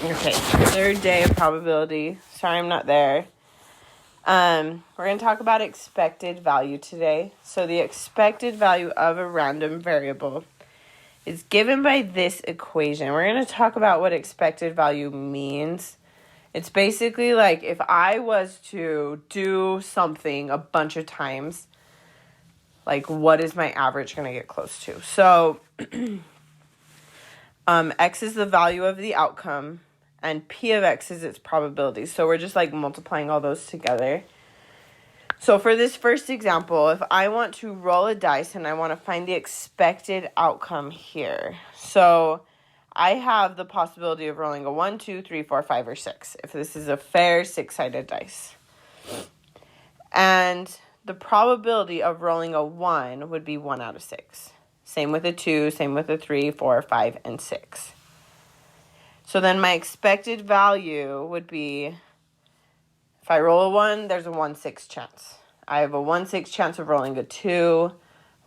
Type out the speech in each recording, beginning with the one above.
Okay, third day of probability. Sorry I'm not there. We're going to talk about expected value today. So the expected value of a random variable is given by this equation. We're going to talk about what expected value means. It's basically like if I was to do something a bunch of times, like what is my average going to get close to? So x is the value of the outcome, and p of x is its probability. So we're just like multiplying all those together. So for this first example, if I want to roll a dice and I want to find the expected outcome here. So I have the possibility of rolling a 1, 2, 3, 4, 5, or 6. If this is a fair 6-sided dice. And the probability of rolling a 1 would be 1 out of 6. Same with a 2, same with a 3, 4, 5, and 6. So then my expected value would be, if I roll a 1, there's a 1/6 chance. I have a 1/6 chance of rolling a 2,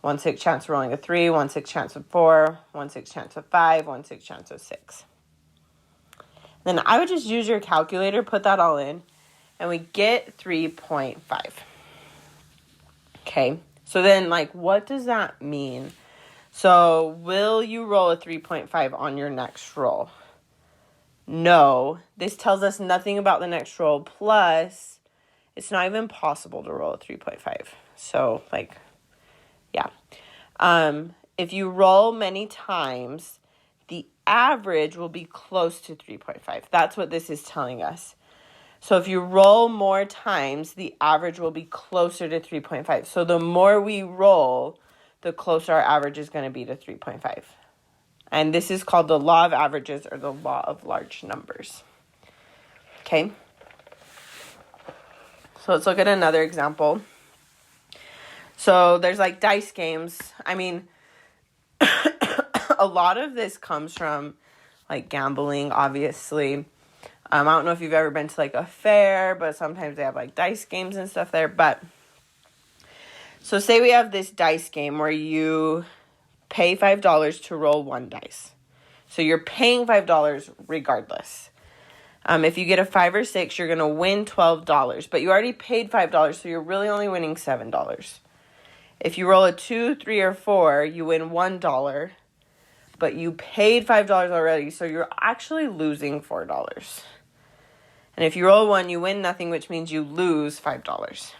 1/6 chance of rolling a 3, 1/6 chance of 4, 1/6 chance of 5, 1/6 chance of 6. Then I would just use your calculator, put that all in, and we get 3.5. Okay, so then like what does that mean? So will you roll a 3.5 on your next roll? No, this tells us nothing about the next roll, plus it's not even possible to roll a 3.5. So, like, yeah. If you roll many times, the average will be close to 3.5. That's what this is telling us. So if you roll more times, the average will be closer to 3.5. So the more we roll, the closer our average is going to be to 3.5. And this is called the law of averages or the law of large numbers. Okay. So let's look at another example. So there's like dice games. I mean, a lot of this comes from like gambling, obviously. I don't know if you've ever been to like a fair, but sometimes they have like dice games and stuff there. But so say we have this dice game where you pay $5 to roll one dice. So you're paying $5 regardless. If you get a 5 or 6, you're going to win $12. But you already paid $5, so you're really only winning $7. If you roll a 2, 3, or 4, you win $1. But you paid $5 already, so you're actually losing $4. And if you roll 1, you win nothing, which means you lose $5.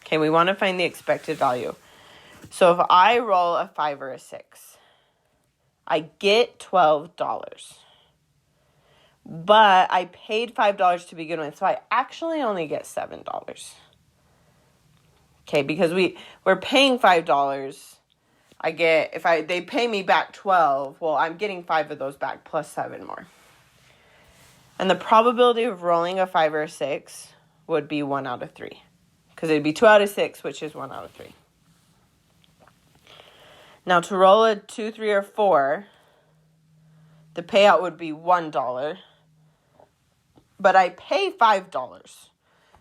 Okay, we want to find the expected value. So if I roll a 5 or a 6, I get $12. But I paid $5 to begin with, so I actually only get $7. Okay, because we're paying $5. I get, they pay me back 12, well, I'm getting 5 of those back plus 7 more. And the probability of rolling a 5 or a 6 would be 1 out of 3. Because it'd be 2 out of 6, which is 1 out of 3. Now, to roll a 2, 3, or 4, the payout would be $1. But I pay $5.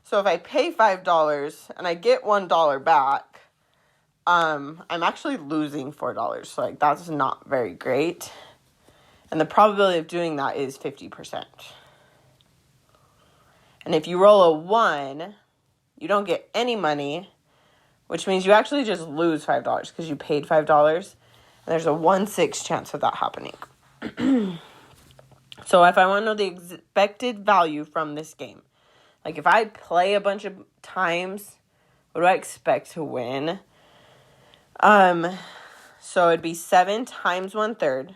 So if I pay $5 and I get $1 back, I'm actually losing $4. So like that's not very great. And the probability of doing that is 50%. And if you roll a 1, you don't get any money, which means you actually just lose $5 because you paid $5. And there's a 1/6 chance of that happening. So if I want to know the expected value from this game, like if I play a bunch of times, what do I expect to win? So it'd be 7 times 1/3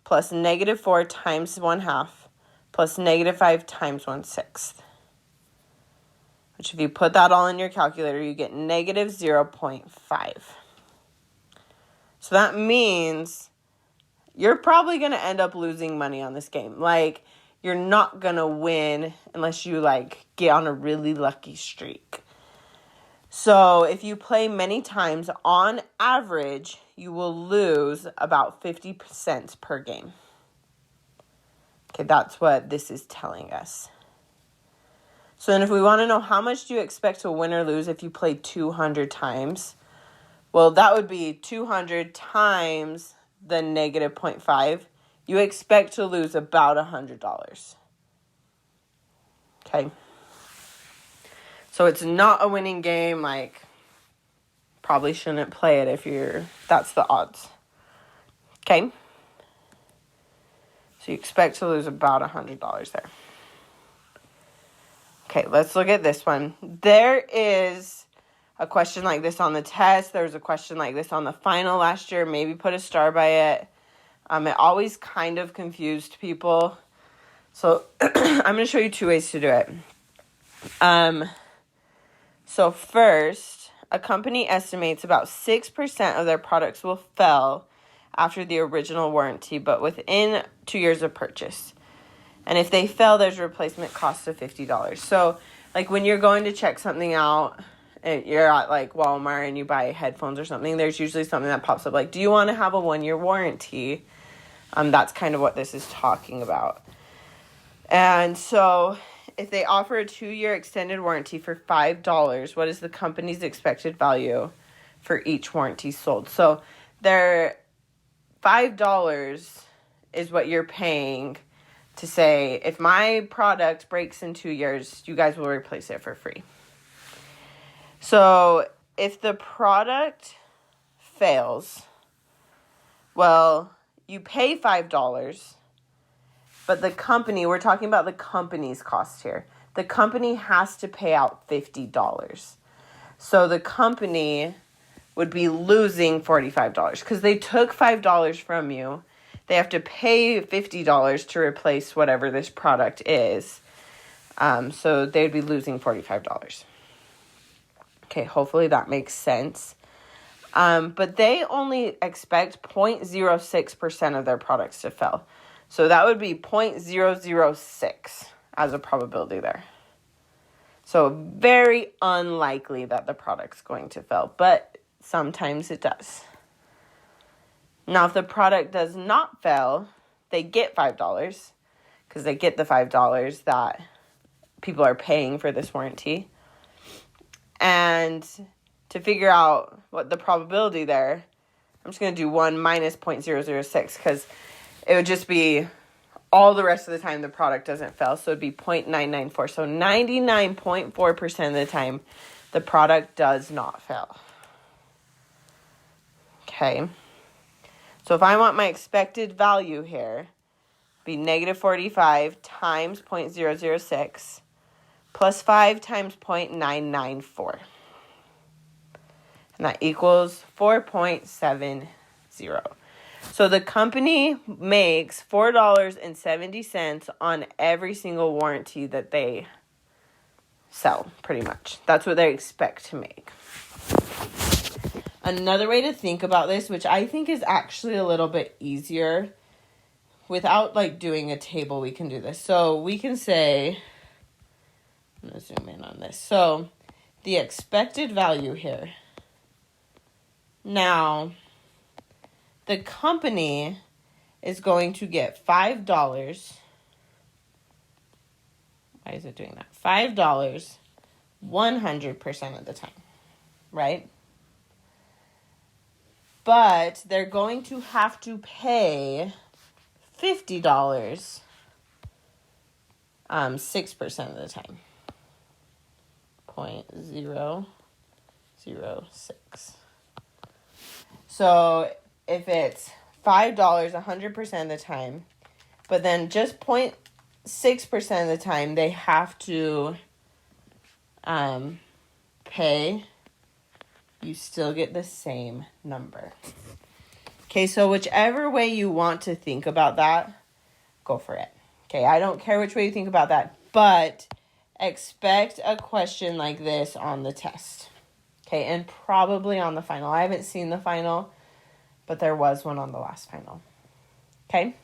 plus -4 times 1/2 plus -5 times 1/6. Which if you put that all in your calculator, you get -0.5. So that means you're probably going to end up losing money on this game. Like, you're not going to win unless you, like, get on a really lucky streak. So, if you play many times, on average, you will lose about 50 cents per game. Okay, that's what this is telling us. So, then if we want to know how much do you expect to win or lose if you play 200 times, well, that would be 200 times the -0.5, you expect to lose about $100. Okay. So it's not a winning game. Like, probably shouldn't play it if that's the odds. Okay. So you expect to lose about $100 there. Okay, let's look at this one. There is a question like this on the test. There was a question like this on the final last year. Maybe put a star by it. It always kind of confused people. So I'm going to show you 2 ways to do it. So first, a company estimates about 6% of their products will fail after the original warranty, but within 2 years of purchase. And if they fail, there's a replacement cost of $50. So, like, when you're going to check something out, you're at, like, Walmart and you buy headphones or something, there's usually something that pops up, like, do you want to have a 1-year warranty? That's kind of what this is talking about. And so, if they offer a 2-year extended warranty for $5, what is the company's expected value for each warranty sold? So, their $5 is what you're paying to say, if my product breaks in 2 years, you guys will replace it for free. So if the product fails, well, you pay $5, but the company, we're talking about the company's cost here. The company has to pay out $50. So the company would be losing $45 because they took $5 from you. They have to pay $50 to replace whatever this product is. So they'd be losing $45. Okay, hopefully that makes sense. But they only expect 0.06% of their products to fail. So that would be 0.006 as a probability there. So very unlikely that the product's going to fail, but sometimes it does. Now, if the product does not fail, they get $5 because they get the $5 that people are paying for this warranty. And to figure out what the probability there, I'm just going to do 1 minus 0.006 because it would just be all the rest of the time the product doesn't fail. So it would be 0.994. So 99.4% of the time, the product does not fail. Okay. So if I want my expected value here, be negative 45 times 0.006 plus 5 times 0.994. And that equals 4.70. So the company makes $4.70 on every single warranty that they sell, pretty much. That's what they expect to make. Another way to think about this, which I think is actually a little bit easier, without like doing a table, we can do this. So we can say, I'm going to zoom in on this. So the expected value here. Now, the company is going to get $5. Why is it doing that? $5 100% of the time, right? But they're going to have to pay $50 6% of the time. 0.006. So if it's $5 100% of the time, but then just 0.6% of the time they have to pay, you still get the same number. Okay, so whichever way you want to think about that, go for it. Okay, I don't care which way you think about that, but expect a question like this on the test. Okay, and probably on the final. I haven't seen the final, but there was one on the last final. Okay?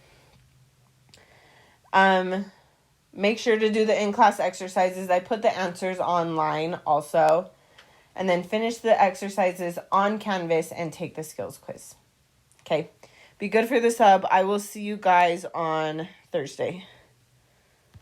Make sure to do the in-class exercises. I put the answers online also. And then finish the exercises on Canvas and take the skills quiz. Okay? Be good for the sub. I will see you guys on Thursday.